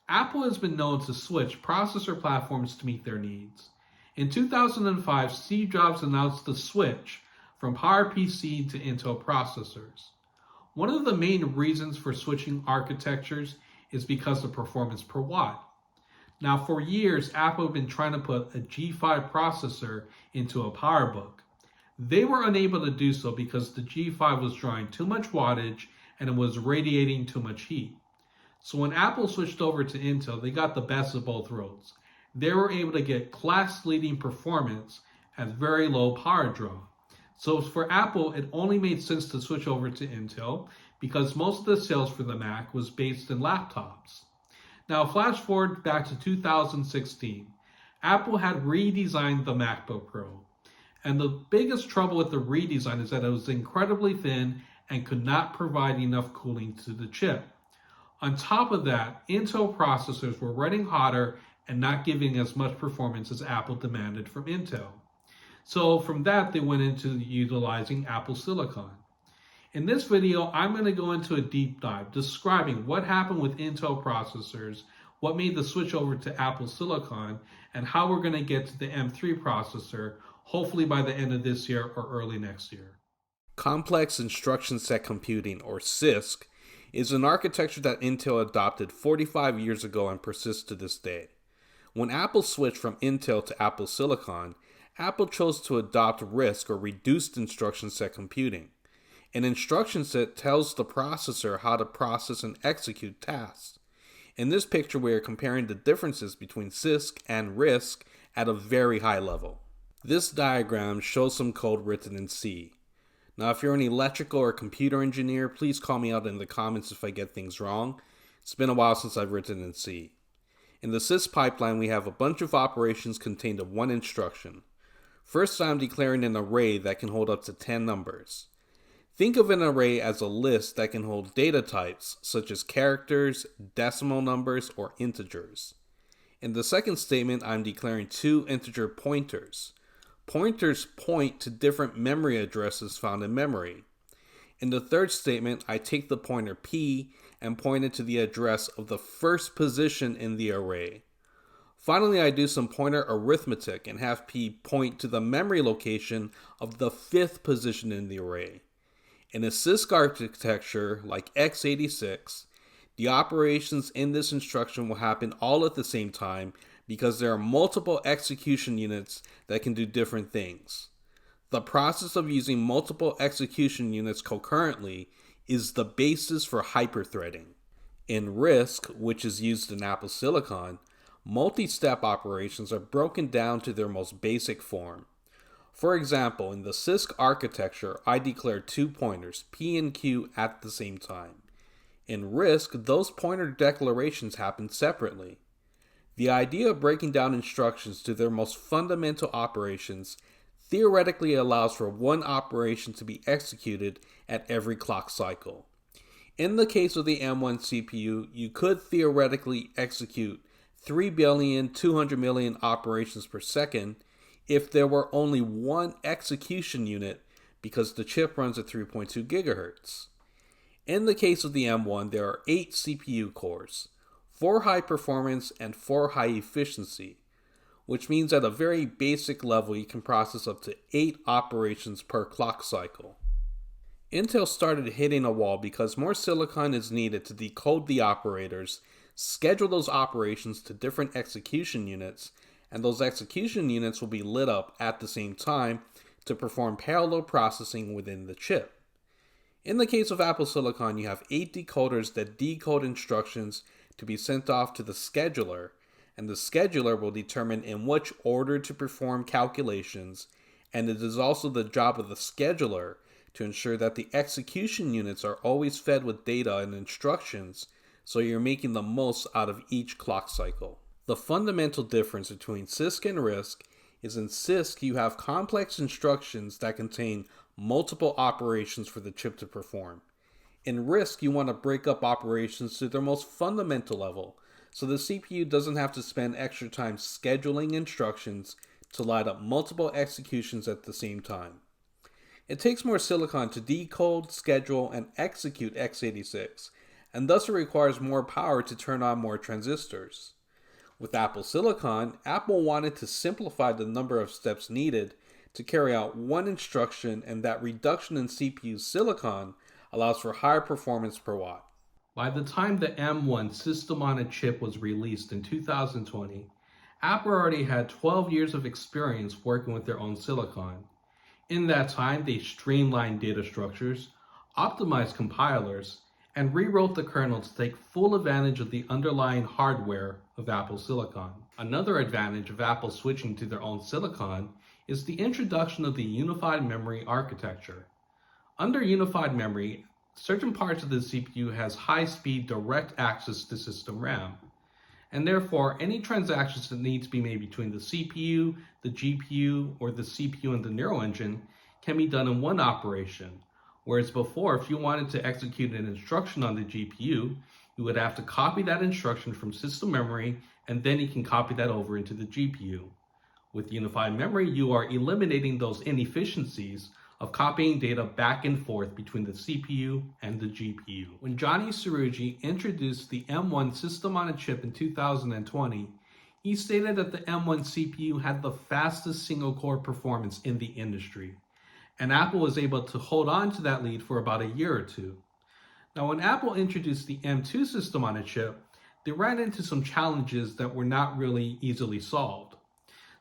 Apple has been known to switch processor platforms to meet their needs. In 2005, Steve Jobs announced the switch from PowerPC to Intel processors. One of the main reasons for switching architectures is because of performance per watt. Now, for years, Apple had been trying to put a G5 processor into a PowerBook. They were unable to do so because the G5 was drawing too much wattage and it was radiating too much heat. So when Apple switched over to Intel, they got the best of both worlds. They were able to get class-leading performance at very low power draw. So for Apple, it only made sense to switch over to Intel because most of the sales for the Mac was based in laptops. Now, flash forward back to 2016. Apple had redesigned the MacBook Pro. And the biggest trouble with the redesign is that it was incredibly thin and could not provide enough cooling to the chip. On top of that, Intel processors were running hotter and not giving as much performance as Apple demanded from Intel. So from that, they went into utilizing Apple Silicon. In this video, I'm going to go into a deep dive describing what happened with Intel processors, what made the switch over to Apple Silicon, and how we're going to get to the M3 processor, hopefully by the end of this year or early next year. Complex Instruction Set Computing, or CISC, is an architecture that Intel adopted 45 years ago and persists to this day. When Apple switched from Intel to Apple Silicon, Apple chose to adopt RISC, or Reduced Instruction Set Computing. An instruction set tells the processor how to process and execute tasks. In this picture, we are comparing the differences between CISC and RISC at a very high level. This diagram shows some code written in C. Now, if you're an electrical or computer engineer, please call me out in the comments if I get things wrong. It's been a while since I've written in C. In the CISC pipeline, we have a bunch of operations contained in one instruction. First, I'm declaring an array that can hold up to 10 numbers. Think of an array as a list that can hold data types, such as characters, decimal numbers, or integers. In the second statement, I'm declaring two integer pointers. Pointers point to different memory addresses found in memory. In the third statement, I take the pointer P and point it to the address of the first position in the array. Finally, I do some pointer arithmetic and have P point to the memory location of the fifth position in the array. In a CISC architecture like x86, the operations in this instruction will happen all at the same time because there are multiple execution units that can do different things. The process of using multiple execution units concurrently is the basis for hyperthreading. In RISC, which is used in Apple Silicon, multi-step operations are broken down to their most basic form. For example, in the CISC architecture, I declare two pointers, P and Q, at the same time. In RISC, those pointer declarations happen separately. The idea of breaking down instructions to their most fundamental operations theoretically allows for one operation to be executed at every clock cycle. In the case of the M1 CPU, you could theoretically execute 3,200,000,000 operations per second if there were only one execution unit because the chip runs at 3.2 GHz. In the case of the M1, there are 8 CPU cores, 4 high performance and 4 high efficiency, which means at a very basic level you can process up to 8 operations per clock cycle. Intel started hitting a wall because more silicon is needed to decode the operators, schedule those operations to different execution units, and those execution units will be lit up at the same time to perform parallel processing within the chip. In the case of Apple Silicon, you have 8 decoders that decode instructions to be sent off to the scheduler, and the scheduler will determine in which order to perform calculations, and it is also the job of the scheduler to ensure that the execution units are always fed with data and instructions so you're making the most out of each clock cycle. The fundamental difference between CISC and RISC is in CISC you have complex instructions that contain multiple operations for the chip to perform. In RISC you want to break up operations to their most fundamental level, so the CPU doesn't have to spend extra time scheduling instructions to light up multiple executions at the same time. It takes more silicon to decode, schedule, and execute x86, and thus it requires more power to turn on more transistors. With Apple Silicon, Apple wanted to simplify the number of steps needed to carry out one instruction, and that reduction in CPU silicon allows for higher performance per watt. By the time the M1 system on a chip was released in 2020, Apple already had 12 years of experience working with their own silicon. In that time, they streamlined data structures, optimized compilers, and rewrote the kernel to take full advantage of the underlying hardware of Apple Silicon. Another advantage of Apple switching to their own silicon is the introduction of the unified memory architecture. Under unified memory, certain parts of the CPU has high-speed direct access to system RAM, and therefore any transactions that need to be made between the CPU, the GPU, or the CPU and the neural engine can be done in one operation. Whereas before, if you wanted to execute an instruction on the GPU, you would have to copy that instruction from system memory, and then you can copy that over into the GPU. With unified memory, you are eliminating those inefficiencies of copying data back and forth between the CPU and the GPU. When Johnny Srouji introduced the M1 system on a chip in 2020, he stated that the M1 CPU had the fastest single-core performance in the industry, and Apple was able to hold on to that lead for about a year or two. Now, when Apple introduced the M2 system on a chip, they ran into some challenges that were not really easily solved.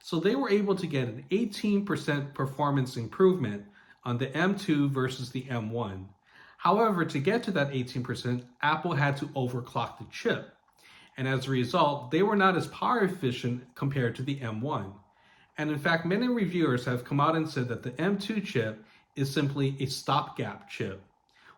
So they were able to get an 18% performance improvement on the M2 versus the M1. However, to get to that 18%, Apple had to overclock the chip. And as a result, they were not as power efficient compared to the M1. And in fact, many reviewers have come out and said that the M2 chip is simply a stopgap chip,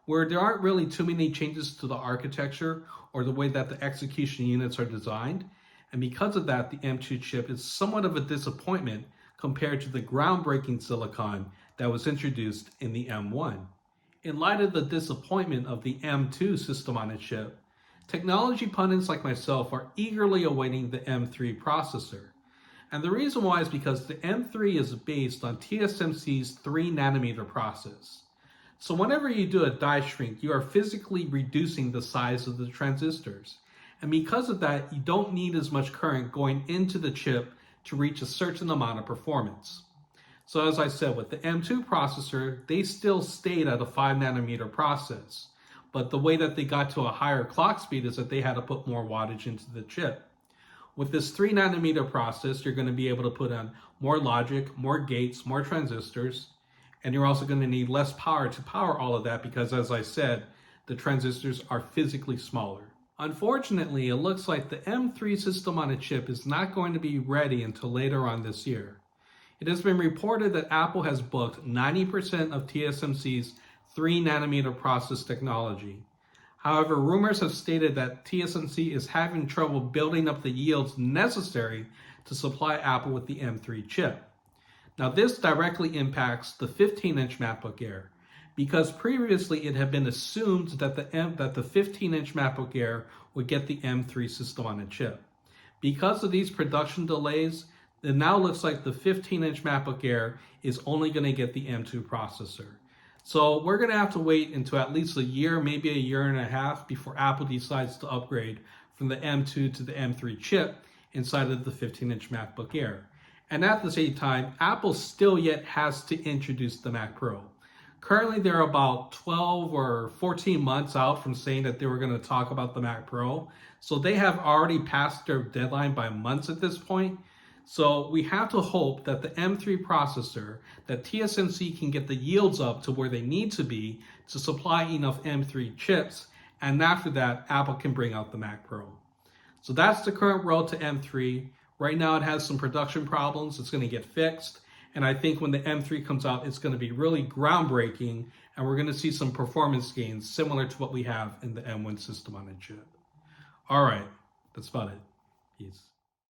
where there aren't really too many changes to the architecture or the way that the execution units are designed. And because of that, the M2 chip is somewhat of a disappointment compared to the groundbreaking silicon that was introduced in the M1. In light of the disappointment of the M2 system on a chip, technology pundits like myself are eagerly awaiting the M3 processor. And the reason why is because the M3 is based on TSMC's 3nm process. So whenever you do a die shrink, you are physically reducing the size of the transistors. And because of that, you don't need as much current going into the chip to reach a certain amount of performance. So as I said, with the M2 processor, they still stayed at a 5nm process. But the way that they got to a higher clock speed is that they had to put more wattage into the chip. With this 3nm process, you're going to be able to put on more logic, more gates, more transistors, and you're also going to need less power to power all of that because, as I said, the transistors are physically smaller. Unfortunately, it looks like the M3 system on a chip is not going to be ready until later on this year. It has been reported that Apple has booked 90% of TSMC's 3nm process technology. However, rumors have stated that TSMC is having trouble building up the yields necessary to supply Apple with the M3 chip. Now, this directly impacts the 15-inch MacBook Air, because previously it had been assumed that the 15-inch MacBook Air would get the M3 system on a chip. Because of these production delays, it now looks like the 15-inch MacBook Air is only going to get the M2 processor. So we're going to have to wait until at least a year, maybe a year and a half, before Apple decides to upgrade from the M2 to the M3 chip inside of the 15-inch MacBook Air. And at the same time, Apple still yet has to introduce the Mac Pro. Currently, they're about 12 or 14 months out from saying that they were going to talk about the Mac Pro. So they have already passed their deadline by months at this point. So we have to hope that the M3 processor, that TSMC can get the yields up to where they need to be to supply enough M3 chips. And after that, Apple can bring out the Mac Pro. So that's the current road to M3. Right now it has some production problems. It's going to get fixed. And I think when the M3 comes out, it's going to be really groundbreaking. And we're going to see some performance gains similar to what we have in the M1 system on a chip. All right. That's about it. Peace.